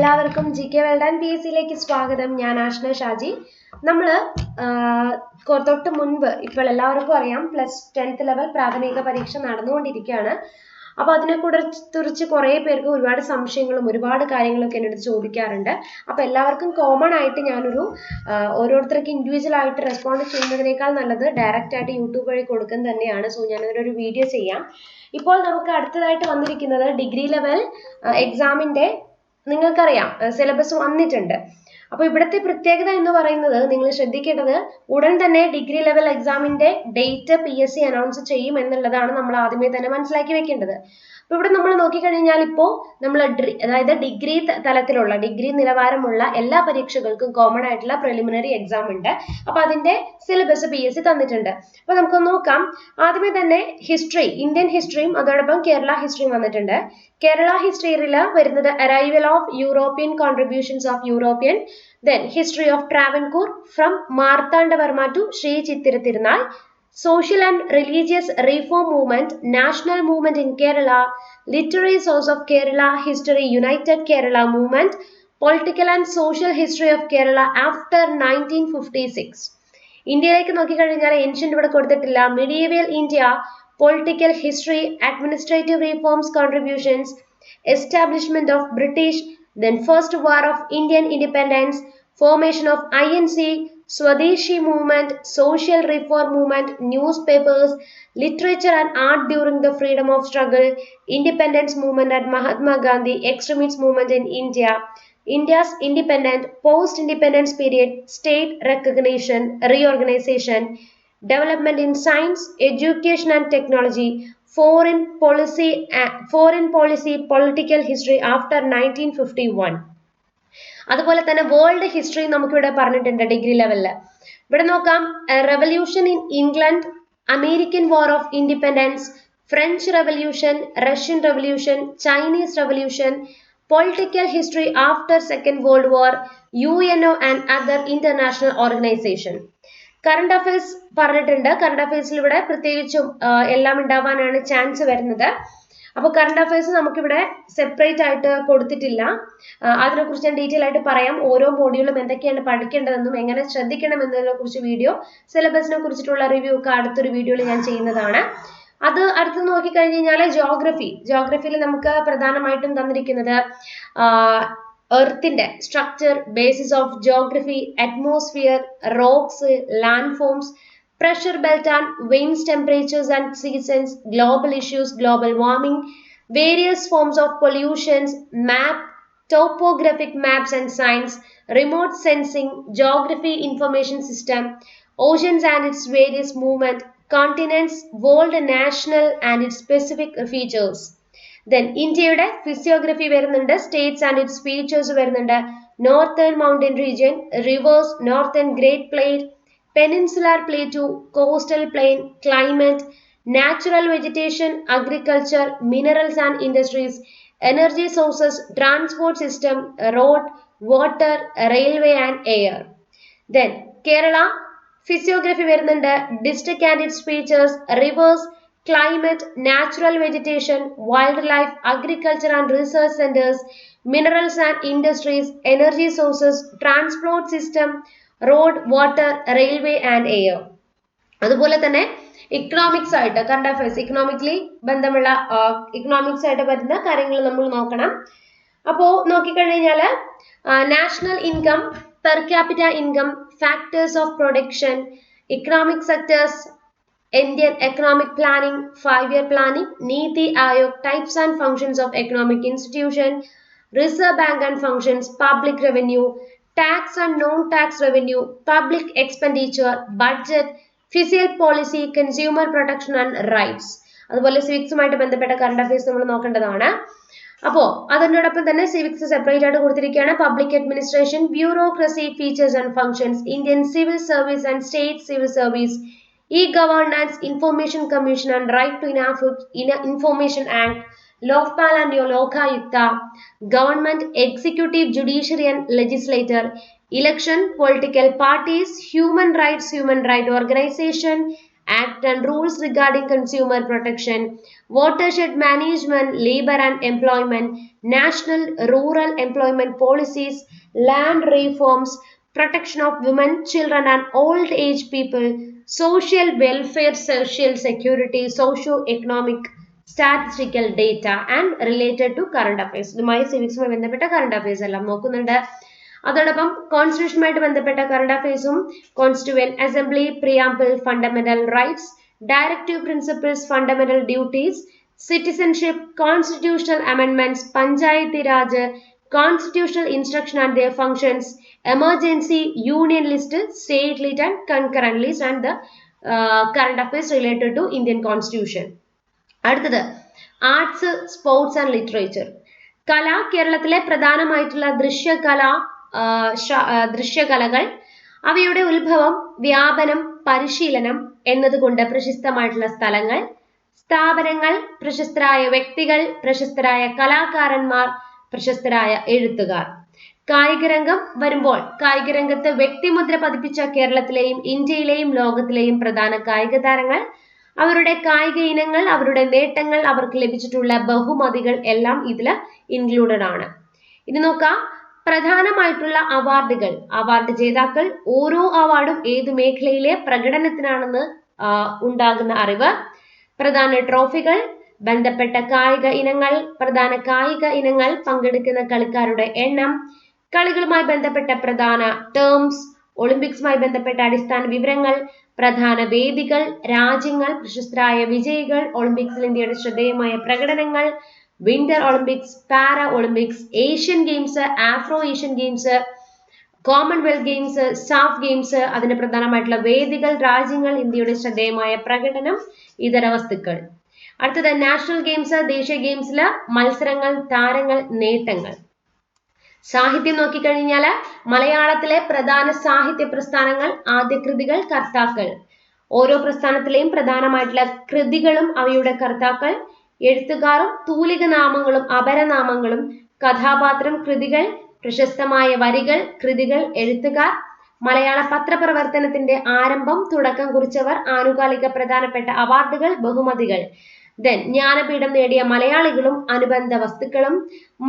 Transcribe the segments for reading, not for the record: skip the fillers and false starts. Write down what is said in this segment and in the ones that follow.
എല്ലാവർക്കും GK world and PSC യിലേക്ക് സ്വാഗതം. ഞാൻ ആഷ്ന ഷാജി. നമ്മൾ തൊട്ട് മുൻപ് ഇപ്പോൾ എല്ലാവർക്കും അറിയാം +10th ലെവൽ പ്രാഥമിക പരീക്ഷ നടന്നുകൊണ്ടിരിക്കുകയാണ്. അപ്പോൾ അതിനെക്കുറിച്ച് കുറേ പേർക്ക് ഒരുപാട് സംശയങ്ങളും ഒരുപാട് കാര്യങ്ങളൊക്കെ എൻ്റെ അടുത്ത് ചോദിക്കാറുണ്ട്. അപ്പോൾ എല്ലാവർക്കും കോമൺ ആയിട്ട് ഞാനൊരു ഓരോരുത്തർക്ക് ഇൻഡിവിജ്വൽ ആയിട്ട് റെസ്പോണ്ട് ചെയ്യുന്നതിനേക്കാൾ നല്ലത് ഡയറക്റ്റ് ആയിട്ട് യൂട്യൂബ് വഴി കൊടുക്കുന്നത് തന്നെയാണ്. സോ ഞാനതിനൊരു വീഡിയോ ചെയ്യാം. ഇപ്പോൾ നമുക്ക് അടുത്തതായിട്ട് വന്നിരിക്കുന്നത് ഡിഗ്രി ലെവൽ എക്സാമിൻ്റെ നിങ്ങൾക്കറിയാം സിലബസ് വന്നിട്ടുണ്ട്. അപ്പോൾ ഇവിടുത്തെ പ്രത്യേകത എന്ന് പറയുന്നത് നിങ്ങൾ ശ്രദ്ധിക്കേണ്ടത് ഉടൻ തന്നെ ഡിഗ്രി ലെവൽ എക്സാമിന്റെ ഡേറ്റ് PSC അനൗൺസ് ചെയ്യും എന്നുള്ളതാണ് നമ്മൾ ആദ്യമേ തന്നെ മനസ്സിലാക്കി വെക്കേണ്ടത്. അപ്പോൾ ഇവിടെ നമ്മൾ നോക്കിക്കഴിഞ്ഞാൽ ഇപ്പോൾ നമ്മൾ അതായത് ഡിഗ്രി തലത്തിലുള്ള ഡിഗ്രി നിലവാരമുള്ള എല്ലാ പരീക്ഷകൾക്കും കോമൺ ആയിട്ടുള്ള പ്രിലിമിനറി എക്സാം ഉണ്ട്. അപ്പോൾ അതിന്റെ സിലബസ് PSC തന്നിട്ടുണ്ട്. അപ്പോൾ നമുക്ക് നോക്കാം. ആദ്യമേ തന്നെ ഹിസ്റ്ററി, ഇന്ത്യൻ ഹിസ്റ്ററിയും അതോടൊപ്പം കേരള ഹിസ്റ്ററിയും വന്നിട്ടുണ്ട്. കേരള ഹിസ്റ്ററിയിൽ വരുന്നത് arrival of European contributions of European, then history of Travancore from Marthandavarma to Sri Chittira Tirunal, social and religious reform movement, national movement in Kerala, literary source of Kerala history, United Kerala movement, political and social history of Kerala after 1956. ഇന്ത്യയിലേക്ക് നോക്കിക്കഴിഞ്ഞാൽ ancient ഇവിടെ കൊടുത്തിട്ടില്ല. medieval India, political history, administrative reforms, contributions, establishment of British, then first war of Indian independence, formation of INC, Swadeshi movement, social reform movement, newspapers, literature and art during the freedom of struggle, independence movement at Mahatma Gandhi, extremist movement in India, India's independent, post-independence period, state recognition, reorganization, development in science, education and technology, foreign policy, political history after 1951. അതുപോലെ തന്നെ world history നമുക്കിവിടെ പറഞ്ഞിട്ടുണ്ട് degree ലെവലിൽ. ഇവിടെ നോക്കാം. Revolution in England, American war of independence, French revolution, Russian revolution, Chinese revolution, political history after second world war, UNO and other international organisation. Current affairs പറഞ്ഞിട്ടുണ്ട്. Current അഫയേഴ്സിൽ ഇവിടെ പ്രത്യേകിച്ചും എല്ലാം ഉണ്ടാവാനാണ് ചാൻസ് വരുന്നത്. അപ്പോൾ കറണ്ട് അഫയേഴ്സ് നമുക്കിവിടെ സെപ്പറേറ്റ് ആയിട്ട് കൊടുത്തിട്ടില്ല. അതിനെക്കുറിച്ച് ഞാൻ ഡീറ്റെയിൽ ആയിട്ട് പറയാം. ഓരോ മോഡ്യൂളും എന്തൊക്കെയാണ് പഠിക്കേണ്ടതെന്നും എങ്ങനെ ശ്രദ്ധിക്കണം എന്നതിനെ കുറിച്ച് വീഡിയോ, സിലബസിനെ കുറിച്ചിട്ടുള്ള റിവ്യൂ ഒക്കെ അടുത്തൊരു വീഡിയോയിൽ ഞാൻ ചെയ്യുന്നതാണ്. അത് അടുത്ത് നോക്കിക്കഴിഞ്ഞ് കഴിഞ്ഞാൽ ജോഗ്രഫിയിൽ നമുക്ക് പ്രധാനമായിട്ടും തന്നിരിക്കുന്നത് എർത്തിന്റെ structure, basis of geography, atmosphere, rocks, land forms, pressure belt and winds, temperatures and seasons, global issues, global warming, various forms of pollutions, map, topographic maps and signs, remote sensing, geography information system, oceans and its various movement, continents, world, national and its specific features. Then ഇന്ത്യയുടെ physiography വരുന്നുണ്ട്, states and its features വരുന്നുണ്ട്, northern mountain region, rivers, northern great plain, peninsular plateau, coastal plain, climate, natural vegetation, agriculture, minerals and industries, energy sources, transport system, road, water, railway and air. Then Kerala physiography വരുന്നുണ്ട്, district and its features, rivers, climate, natural vegetation, wildlife, agriculture and research centers, minerals and industries, energy sources, transport system, road, water, railway and air. അതുപോലെ തന്നെ economics ആയിട്ട് current affairs, economically ബന്ധമുള്ള economics ആയിട്ട് വരുന്ന കാര്യങ്ങൾ നമ്മൾ നോക്കണം. അപ്പോൾ നോക്കിക്കഴിഞ്ഞാൽ national income, per capita income, factors of production, economic sectors, Indian economic planning, 5-year planning, NITI Aayog, types and functions of economic institution, reserve bank and functions, public revenue, tax and non-tax revenue, public expenditure, budget, fiscal policy, consumer protection and rights. അതുപോലെ സിവിക്സുമായിട്ട് ബന്ധപ്പെട്ട current affairs നമ്മൾ നോക്കേണ്ടതാണ്. അപ്പോൾ അതിനോടൊപ്പം തന്നെ civics separate ആയിട്ട് കൊടുത്തിരിക്കുകയാണ്. Public administration, bureaucracy, features and functions, Indian civil service and state civil service, e-governance, information commission and right to information act, Lokpal and Lokayukta, government, executive, judiciary and legislature, election, political parties, human right organization, Act and rules regarding consumer protection, watershed management, labor and employment, national rural employment policies, land reforms, protection of women, children and old age people, social welfare, social security, socio-economic statistical data and related to current affairs. ഇതുമായി സിവിക്സുമായി ബന്ധപ്പെട്ട current affairs എല്ലാം നോക്കുന്നുണ്ട്. അതോടൊപ്പം കോൺസ്റ്റിറ്റ്യൂഷനുമായിട്ട് ബന്ധപ്പെട്ട current അഫയേഴ്സും constituent assembly, preamble, fundamental rights, directive principles, fundamental duties, citizenship, constitutional amendments, Panchayati Raj, constitutional instruction and their functions, emergency, union list, state list and concurrent list and the current affairs related to Indian constitution. അടുത്തത് arts, sports and literature. കല, കേരളത്തിലെ പ്രധാനമായിട്ടുള്ള ദൃശ്യകലകൾ, അവയുടെ ഉത്ഭവം, വ്യാപനം, പരിശീലനം എന്നതുകൊണ്ട് പ്രശസ്തമായിട്ടുള്ള സ്ഥലങ്ങൾ, സ്ഥാപനങ്ങൾ, പ്രശസ്തരായ വ്യക്തികൾ, പ്രശസ്തരായ കലാകാരന്മാർ, പ്രശസ്തരായ എഴുത്തുകാർ. കായികരംഗം വരുമ്പോൾ കായികരംഗത്ത് വ്യക്തിമുദ്ര പതിപ്പിച്ച കേരളത്തിലെയും ഇന്ത്യയിലെയും ലോകത്തിലെയും പ്രധാന കായിക താരങ്ങൾ, അവരുടെ കായിക ഇനങ്ങൾ, അവരുടെ നേട്ടങ്ങൾ, അവർക്ക് ലഭിച്ചിട്ടുള്ള ബഹുമതികൾ എല്ലാം ഇതിൽ ഇൻക്ലൂഡഡ് ആണ്. ഇനി നോക്കാം പ്രധാനമായിട്ടുള്ള അവാർഡുകൾ, അവാർഡ് ജേതാക്കൾ, ഓരോ അവാർഡും ഏതു മേഖലയിലെ പ്രകടനത്തിനാണെന്ന് ഉണ്ടാകുന്ന അറിവ്, പ്രധാന ട്രോഫികൾ, ബന്ധപ്പെട്ട കായിക ഇനങ്ങൾ, പ്രധാന കായിക ഇനങ്ങൾ, പങ്കെടുക്കുന്ന കളിക്കാരുടെ എണ്ണം, കളികളുമായി ബന്ധപ്പെട്ട പ്രധാന ടേംസ്, ഒളിമ്പിക്സുമായി ബന്ധപ്പെട്ട അടിസ്ഥാന വിവരങ്ങൾ, പ്രധാന വേദികൾ, രാജ്യങ്ങൾ, പ്രശസ്തരായ വിജയികൾ, ഒളിമ്പിക്സിൽ ഇന്ത്യയുടെ ശ്രദ്ധേയമായ പ്രകടനങ്ങൾ, Winter Olympics, Para Olympics, Asian Games, Afro Asian Games, Commonwealth Games, SAF Games, അതിന് പ്രധാനമായിട്ടുള്ള വേദികൾ, രാജ്യങ്ങൾ, ഇന്ത്യയുടെ ശ്രദ്ധേയമായ പ്രകടനം, ഇതര വസ്തുക്കൾ. അടുത്തത് നാഷണൽ ഗെയിംസ്, ദേശീയ ഗെയിംസിലെ മത്സരങ്ങൾ, താരങ്ങൾ, നേട്ടങ്ങൾ. സാഹിത്യം നോക്കിക്കഴിഞ്ഞാൽ മലയാളത്തിലെ പ്രധാന സാഹിത്യ പ്രസ്ഥാനങ്ങൾ, ആദ്യ കൃതികൾ, കർത്താക്കൾ. ഓരോ പ്രസ്ഥാനത്തിലെയും പ്രധാനമായിട്ടുള്ള കൃതികളും അവയുടെ കർത്താക്കൾ, എഴുത്തുകാരും തൂലിക നാമങ്ങളും അപരനാമങ്ങളും, കഥാപാത്രം, കൃതികൾ, പ്രശസ്തമായ വരികൾ, കൃതികൾ, എഴുത്തുകാർ, മലയാള പത്രപ്രവർത്തനത്തിന്റെ ആരംഭം, തുടക്കം കുറിച്ചവർ, ആനുകാലിക പ്രധാനപ്പെട്ട അവാർഡുകൾ, ബഹുമതികൾ. ജ്ഞാനപീഠം നേടിയ മലയാളികളും അനുബന്ധ വസ്തുക്കളും,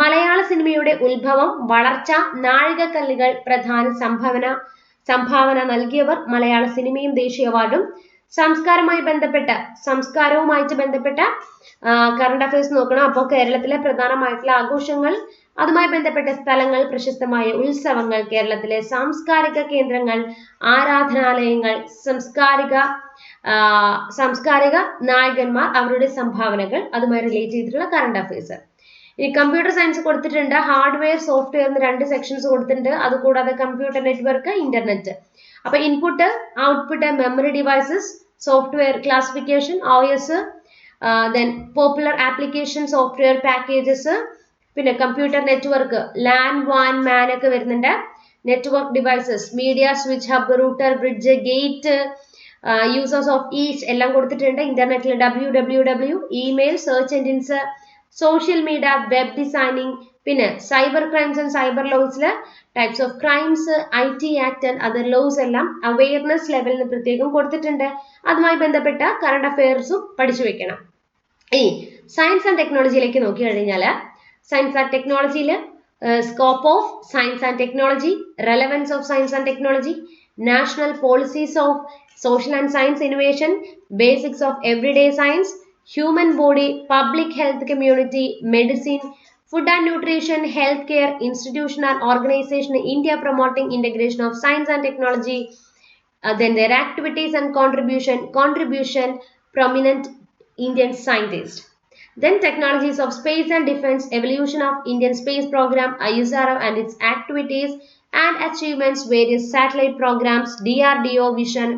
മലയാള സിനിമയുടെ ഉത്ഭവം, വളർച്ച, നാഴികക്കല്ലുകൾ, പ്രധാന സംഭാവന നൽകിയവർ, മലയാള സിനിമയും ദേശീയ അവാർഡും. സംസ്കാരവുമായിട്ട് ബന്ധപ്പെട്ട കറണ്ട് അഫയേഴ്സ് നോക്കണം. അപ്പോൾ കേരളത്തിലെ പ്രധാനമായിട്ടുള്ള ആഘോഷങ്ങൾ, അതുമായി ബന്ധപ്പെട്ട സ്ഥലങ്ങൾ, പ്രശസ്തമായ ഉത്സവങ്ങൾ, കേരളത്തിലെ സാംസ്കാരിക കേന്ദ്രങ്ങൾ, ആരാധനാലയങ്ങൾ, സാംസ്കാരിക നായകന്മാർ, അവരുടെ സംഭാവനകൾ, അതുമായി റിലേറ്റ് ചെയ്തിട്ടുള്ള കറണ്ട് അഫയേഴ്സ്. ഇനി കമ്പ്യൂട്ടർ സയൻസ് കൊടുത്തിട്ടുണ്ട്. ഹാർഡ്വെയർ, സോഫ്റ്റ്വെയർ എന്ന് 2 സെക്ഷൻസ് കൊടുത്തിട്ടുണ്ട്. അതുകൂടാതെ കമ്പ്യൂട്ടർ നെറ്റ്വർക്ക്, ഇന്റർനെറ്റ്. അപ്പൊ input, output, memory devices, software classification, OS, popular application software packages, പിന്നെ computer network, LAN, WAN, MAN ഒക്കെ വരുന്നുണ്ട്. Network devices, media, switch, hub, router, bridge, gate, users of each എല്ലാം കൊടുത്തിട്ടുണ്ട്. ഇന്റർനെറ്റിൽ www, email, search engines, social media, web designing, പിന്നെ cyber crimes and cyber ലോസിലെ types of crimes, IT act and other laws എല്ലാം awareness ലെവലിന് പ്രത്യേകം കൊടുത്തിട്ടുണ്ട്. അതുമായി ബന്ധപ്പെട്ട കറണ്ട് അഫയേഴ്സും പഠിച്ചു വെക്കണം. ഇനി സയൻസ് ആൻഡ് ടെക്നോളജിയിലേക്ക് നോക്കി കഴിഞ്ഞാൽ സയൻസ് ആൻഡ് ടെക്നോളജിയിൽ scope of science and technology, relevance of science and technology, national policies of social and science innovation, basics of everyday science, human body, public health, community, medicine, food and nutrition, healthcare, institution and organization, India promoting integration of science and technology, then their activities and contribution, prominent Indian scientists. Then technologies of space and defense, evolution of Indian space program, ISRO and its activities and achievements, various satellite programs, DRDO vision,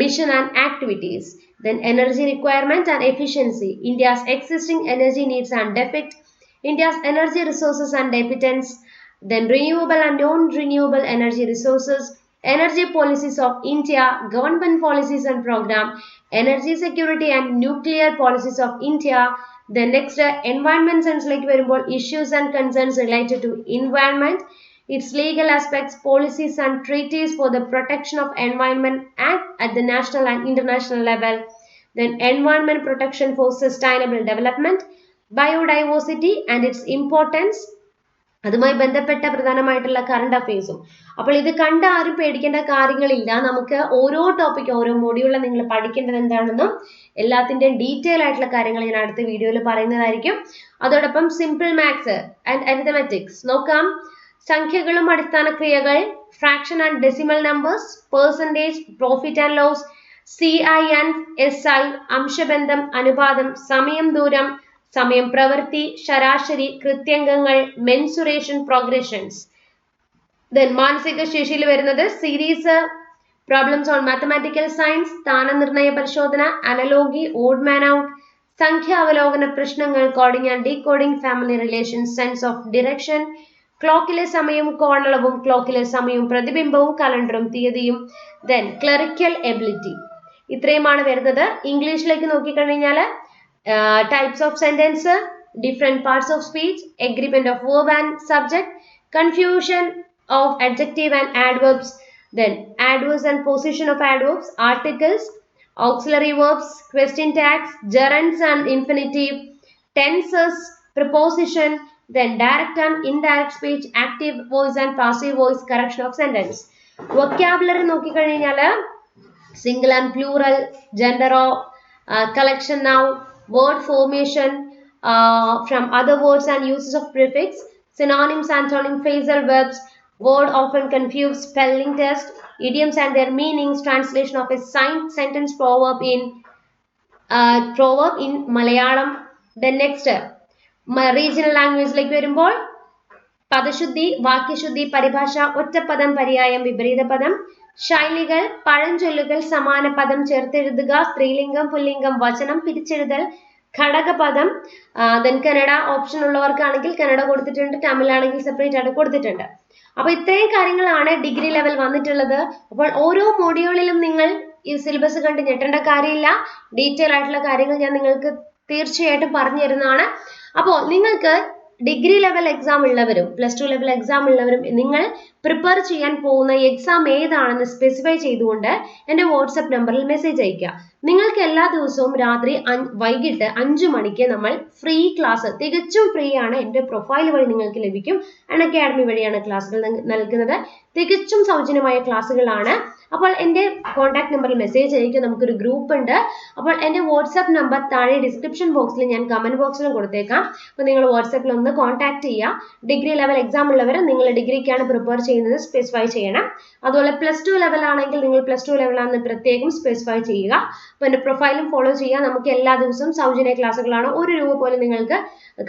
mission and activities. Then energy requirement and efficiency, India's existing energy needs and deficit, India's energy resources and dependence, then renewable and non-renewable energy resources, energy policies of India, government policies and program, energy security and nuclear policies of India. Then next environment sense like variable issues and concerns related to environment, its legal aspects, policies and treaties for the protection of environment at the national and international level, then environment protection for sustainable development, biodiversity and its importance, അതുമായി ബന്ധപ്പെട്ട പ്രധാനമായിട്ടുള്ള current അഫയേഴ്സും. അപ്പോൾ ഇത് കണ്ട് ആരും പേടിക്കേണ്ട കാര്യങ്ങളില്ല. നമുക്ക് ഓരോ ടോപ്പിക് ഓരോ മൊഡ്യൂളിൽ നിങ്ങൾ പഠിക്കേണ്ടത് എന്താണെന്നും എല്ലാത്തിൻ്റെയും ഡീറ്റെയിൽ ആയിട്ടുള്ള കാര്യങ്ങൾ ഞാൻ അടുത്ത വീഡിയോയിൽ പറയുന്നതായിരിക്കും. അതോടൊപ്പം സിമ്പിൾ മാത്സ് ആൻഡ് അരിത്തമെറ്റിക്സ് നോക്കാം. സംഖ്യകളും അടിസ്ഥാന ക്രിയകൾ, fraction and decimal numbers, percentage, profit and loss, CI and SI, അംശബന്ധം, അനുപാതം, സമയം, ദൂരം, സമയം, പ്രവൃത്തി, ശരാശരി, കൃത്യംഗങ്ങൾ, മെൻസുറേഷൻ, പ്രോഗ്രഷൻസ്. ദെൻ മാനസിക ശേഷിയിൽ വരുന്നത് series, problems on mathematical science, സ്ഥാനനിർണയ പരിശോധന, അനലോഗി, ഓഡ് മാൻ ഔട്ട്, സംഖ്യ അവലോകന പ്രശ്നങ്ങൾ, coding and decoding, family relations, sense of direction, ക്ലോക്കിലെ സമയവും കോണളവും, ക്ലോക്കിലെ സമയവും പ്രതിബിംബവും, കലണ്ടറും തീയതിയും, ദെൻ ക്ലറിക്കൽ എബിലിറ്റി. ഇത്രയുമാണ് വരുന്നത്. ഇംഗ്ലീഷിലേക്ക് നോക്കിക്കഴിഞ്ഞാൽ types of sentence, different parts of speech, agreement of verb and subject, confusion of adjective and adverbs, then adverbs and position of adverbs, articles, auxiliary verbs, question tags, gerunds and infinitive, tenses, preposition, then direct and indirect speech, active voice and passive voice, correction of sentence. Vocabulary നോക്കിക്കഴിഞ്ഞാൽ single and plural, gender of collection noun, word formation from other words and uses of prefix, synonyms, antonym, phrasal verbs, word often confused, spelling test, idioms and their meanings, translation of a sentence proverb in Malayalam. Then next regional language like വരുമ്പോൾ പദശുദ്ധി, വാക്യശുദ്ധി, പരിഭാഷ, ഒറ്റപ്പദം, പര്യായം, വിപരീത പദം, ശൈലികൾ, പഴഞ്ചൊല്ലുകൾ, സമാന പദം ചേർത്തെഴുതുക, സ്ത്രീലിംഗം, പുല്ലിംഗം, വചനം, പിരിച്ചെഴുതൽ, ഘടകപദം. Then Kannada option ഉള്ളവർക്കാണെങ്കിൽ Kannada കൊടുത്തിട്ടുണ്ട്, തമിഴാണെങ്കിൽ സെപ്പറേറ്റ് ആയിട്ട് കൊടുത്തിട്ടുണ്ട്. അപ്പൊ ഇത്രയും കാര്യങ്ങളാണ് ഡിഗ്രി ലെവൽ വന്നിട്ടുള്ളത്. അപ്പോൾ ഓരോ മൊഡ്യൂളിലും നിങ്ങൾ ഈ സിലബസ് കണ്ട് ഞെട്ടേണ്ട കാര്യമില്ല. ഡീറ്റെയിൽ ആയിട്ടുള്ള കാര്യങ്ങൾ ഞാൻ നിങ്ങൾക്ക് തീർച്ചയായിട്ടും പറഞ്ഞു തരുന്നതാണ്. അപ്പോൾ നിങ്ങൾക്ക് ഡിഗ്രി ലെവൽ എക്സാം ഉള്ളവരും പ്ലസ് ടു ലെവൽ എക്സാം ഉള്ളവരും നിങ്ങൾ പ്രിപ്പയർ ചെയ്യാൻ പോകുന്ന എക്സാം ഏതാണെന്ന് സ്പെസിഫൈ ചെയ്തുകൊണ്ട് എൻ്റെ വാട്സപ്പ് നമ്പറിൽ മെസ്സേജ് അയക്കുക. നിങ്ങൾക്ക് എല്ലാ ദിവസവും രാത്രി വൈകിട്ട് 5 മണിക്ക് നമ്മൾ ഫ്രീ ക്ലാസ്, തികച്ചും ഫ്രീ ആണ്, എൻ്റെ പ്രൊഫൈൽ വഴി നിങ്ങൾക്ക് ലഭിക്കും. അക്കാഡമി വഴിയാണ് ക്ലാസ്സുകൾ നൽകുന്നത്. തികച്ചും സൗജന്യമായ ക്ലാസ്സുകളാണ്. അപ്പോൾ എൻ്റെ കോൺടാക്ട് നമ്പറിൽ മെസ്സേജ് അയക്കുക. നമുക്കൊരു ഗ്രൂപ്പ് ഉണ്ട്. അപ്പോൾ എൻ്റെ വാട്സാപ്പ് നമ്പർ താഴെ ഡിസ്ക്രിപ്ഷൻ ബോക്സിൽ ഞാൻ കമന്റ് ബോക്സിലും കൊടുത്തേക്കാം. അപ്പോൾ നിങ്ങൾ വാട്സാപ്പിൽ ഒന്ന് കോൺടാക്ട് ചെയ്യുക. ഡിഗ്രി ലെവൽ എക്സാം ഉള്ളവർ നിങ്ങൾ ഡിഗ്രിക്കാണ് പ്രിപ്പയർ ചെയ്യുന്നത് സ്പെസിഫൈ ചെയ്യണം. അതുപോലെ പ്ലസ് ടു ലെവൽ ആണെങ്കിൽ നിങ്ങൾ പ്ലസ് ടു ലെവലാണെന്ന് പ്രത്യേകം സ്പെസിഫൈ ചെയ്യുക. അപ്പോൾ എൻ്റെ പ്രൊഫൈലും ഫോളോ ചെയ്യുക. നമുക്ക് എല്ലാ ദിവസവും സൗജന്യ ക്ലാസ്സുകളാണ്. 1 രൂപ പോലും നിങ്ങൾക്ക്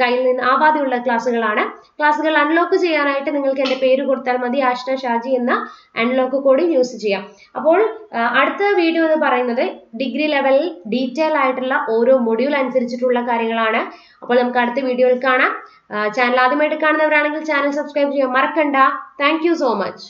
കയ്യിൽ നിന്ന് ആവാതെയുള്ള ക്ലാസ്സുകളാണ്. ക്ലാസ്സുകൾ അൺലോക്ക് ചെയ്യാനായിട്ട് നിങ്ങൾക്ക് എൻ്റെ പേര് കൊടുത്താൽ മതി. ആഷ്ന ഷാജി എന്ന അൺലോക്ക് കോഡ് യൂസ് ചെയ്യാം. അപ്പോൾ അടുത്ത വീഡിയോ എന്ന് പറയുന്നത് ഡിഗ്രി ലെവലിൽ ഡീറ്റെയിൽ ആയിട്ടുള്ള ഓരോ മൊഡ്യൂൾ അനുസരിച്ചിട്ടുള്ള കാര്യങ്ങളാണ്. അപ്പോൾ നമുക്ക് അടുത്ത വീഡിയോയിൽ കാണാം. ചാനൽ ആദ്യമായിട്ട് കാണുന്നവരാണെങ്കിൽ ചാനൽ സബ്സ്ക്രൈബ് ചെയ്യാൻ മറക്കണ്ട. Thank you so much.